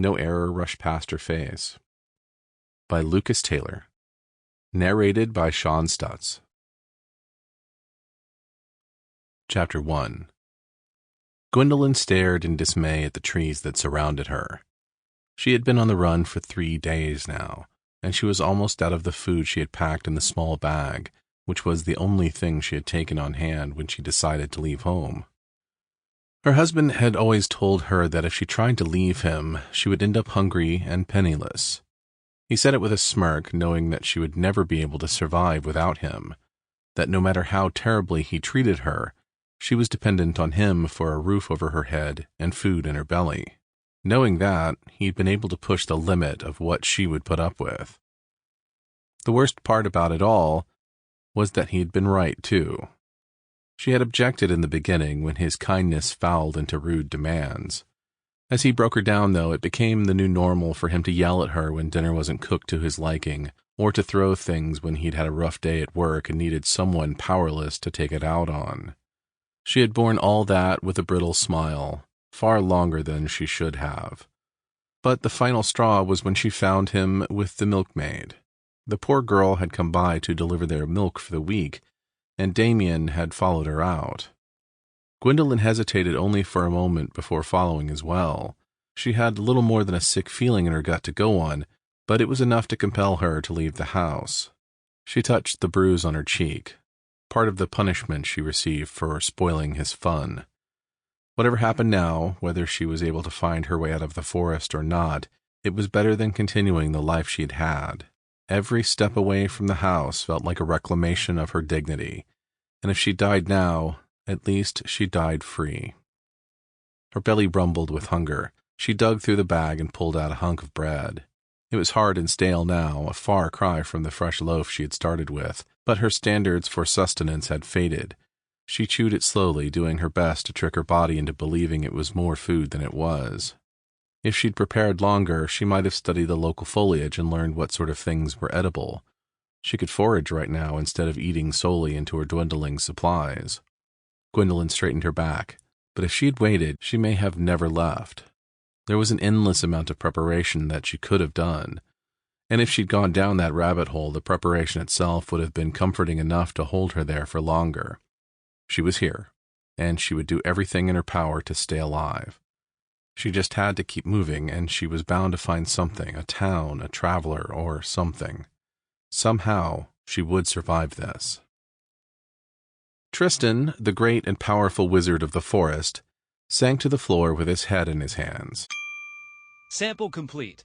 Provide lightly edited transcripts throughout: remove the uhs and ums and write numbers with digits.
No error rushed past her face. By Lucas Taylor. Narrated by Shawn Stutts. Chapter 1. Gwendolyn stared in dismay at the trees that surrounded her. She had been on the run for 3 days now, and she was almost out of the food she had packed in the small bag, which was the only thing she had taken on hand when she decided to leave home. Her husband had always told her that if she tried to leave him, she would end up hungry and penniless. He said it with a smirk, knowing that she would never be able to survive without him, that no matter how terribly he treated her, she was dependent on him for a roof over her head and food in her belly. Knowing that, he'd been able to push the limit of what she would put up with. The worst part about it all was that he'd been right, too. She had objected in the beginning when his kindness fouled into rude demands. As he broke her down, though, it became the new normal for him to yell at her when dinner wasn't cooked to his liking, or to throw things when he'd had a rough day at work and needed someone powerless to take it out on. She had borne all that with a brittle smile, far longer than she should have. But the final straw was when she found him with the milkmaid. The poor girl had come by to deliver their milk for the week, and Damien had followed her out. Gwendolyn hesitated only for a moment before following as well. She had little more than a sick feeling in her gut to go on, but it was enough to compel her to leave the house. She touched the bruise on her cheek, part of the punishment she received for spoiling his fun. Whatever happened now, whether she was able to find her way out of the forest or not, it was better than continuing the life she had had. Every step away from the house felt like a reclamation of her dignity, and if she died now, at least she died free. Her belly rumbled with hunger. She dug through the bag and pulled out a hunk of bread. It was hard and stale now, a far cry from the fresh loaf she had started with, but her standards for sustenance had faded. She chewed it slowly, doing her best to trick her body into believing it was more food than it was. If she'd prepared longer, she might have studied the local foliage and learned what sort of things were edible. She could forage right now instead of eating solely into her dwindling supplies. Gwendolyn straightened her back, but if she'd waited, she may have never left. There was an endless amount of preparation that she could have done, and if she'd gone down that rabbit hole, the preparation itself would have been comforting enough to hold her there for longer. She was here, and she would do everything in her power to stay alive. She just had to keep moving, and she was bound to find something, a town, a traveler, or something. Somehow, she would survive this. Tristan, the great and powerful wizard of the forest, sank to the floor with his head in his hands. Sample complete.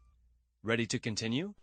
Ready to continue?